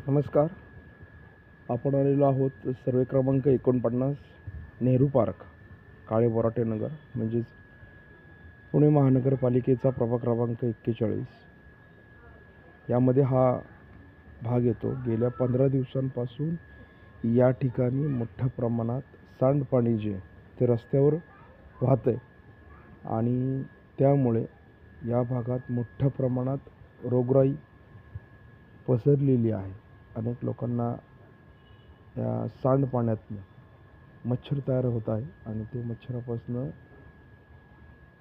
नमस्कार. आपण आलेलो आहोत सर्वे क्रमांक 49 नेहरू पार्क, काळे बोराटे नगर, म्हणजेच पुणे महानगरपालिकेचा प्रभाग क्रमांक 41. यामध्ये हा भाग येतो. गेल्या 15 दिवसांपासून या ठिकाणी मोठ्या प्रमाणात सांडपाणी जे ते रस्त्यावर वाहतं आहे आणि त्यामुळे या भागात मोठ्या प्रमाणात रोगराई पसरलेली आहे. अनेक लोकांना या सांडपाण्यातनं मच्छर तयार होत आहे आणि ते मच्छरापासून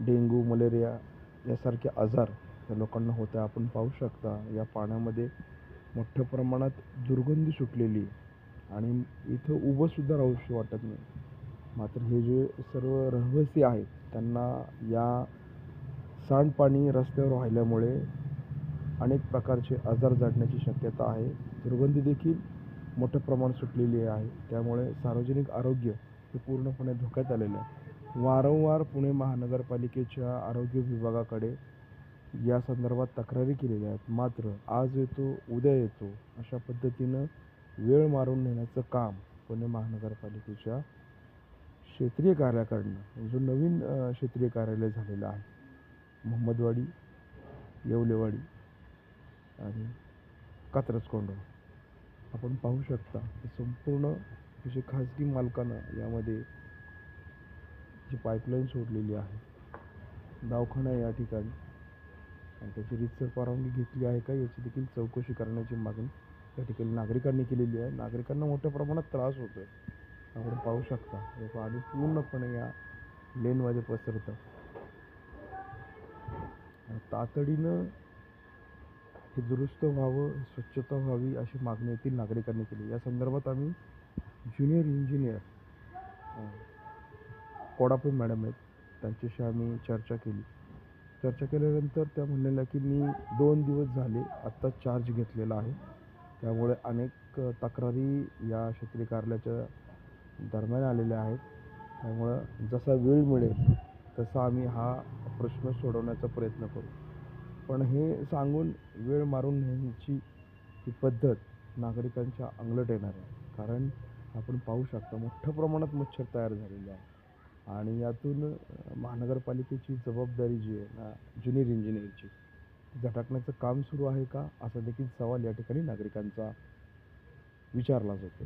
डेंग्यू, मलेरिया यासारखे आजार या लोकांना होत आहे. आपण पाहू शकता या पाण्यामध्ये मोठ्या प्रमाणात दुर्गंधी सुटलेली आहे आणि इथं उभंसुद्धा राहूशी वाटत नाही. मात्र हे जे सर्व रहिवासी आहेत त्यांना या सांडपाणी रस्त्यावर वाहिल्यामुळे अनेक प्रकारचे आजार जडण्याची शक्यता आहे. दुर्गंधी देखील मोठ्या प्रमाणात सुटलेली आहे. त्यामुळे सार्वजनिक आरोग्य हे पूर्णपणे धोक्यात आलेलं आहे. वारंवार पुणे महानगरपालिकेच्या आरोग्य विभागाकडे या संदर्भात तक्रारी केलेल्या आहेत. मात्र आज येतो उद्या येतो अशा पद्धतीनं वेळ मारून नेण्याचं काम पुणे महानगरपालिकेच्या क्षेत्रीय कार्यालयाकडनं, जो नवीन क्षेत्रीय कार्यालय झालेलं आहे, मोहम्मदवाडी, येवलेवाडी आणि कात्रजकोंड, आपण पाहू शकता की संपूर्ण अशी खाजगी मालकानं यामध्ये जी पाईपलाईन सोडलेली आहे. दवाखाना या ठिकाणी आणि त्याची रीतसर परवानगी घेतली आहे का याची देखील चौकशी करण्याची मागणी या ठिकाणी नागरिकांनी केलेली आहे. नागरिकांना मोठ्या प्रमाणात त्रास होतो आहे. आपण पाहू शकता हे पाणी पूर्णपणे या लेनमध्ये पसरतं. तातडीनं हे दुरुस्त व्हावं, स्वच्छता व्हावी अशी मागणी येथील नागरिकांनी केली. या संदर्भात आम्ही ज्युनियर इंजिनियर कोडापे मॅडम आहेत, त्यांच्याशी आम्ही चर्चा केली. चर्चा केल्यानंतर त्या म्हणलेल्या की मी 2 दिवस झाले आत्ता चार्ज घेतलेला आहे. त्यामुळे अनेक तक्रारी या क्षेत्रीय कार्यालयाच्या दरम्यान आलेल्या आहेत. त्यामुळं जसा वेळ मिळेल तसा आम्ही हा प्रश्न सोडवण्याचा प्रयत्न करू. पण हे सांगून वेळ मारून नेण्याची ही पद्धत नागरिकांच्या अंगलट येणार आहे. कारण आपण पाहू शकता मोठ्या प्रमाणात मच्छर तयार झालेले आहे आणि यातून महानगरपालिकेची जबाबदारी जी आहे ना ज्युनियर इंजिनिअरची, झटकण्याचं काम सुरू आहे का असा देखील सवाल या ठिकाणी नागरिकांचा विचारला जातो.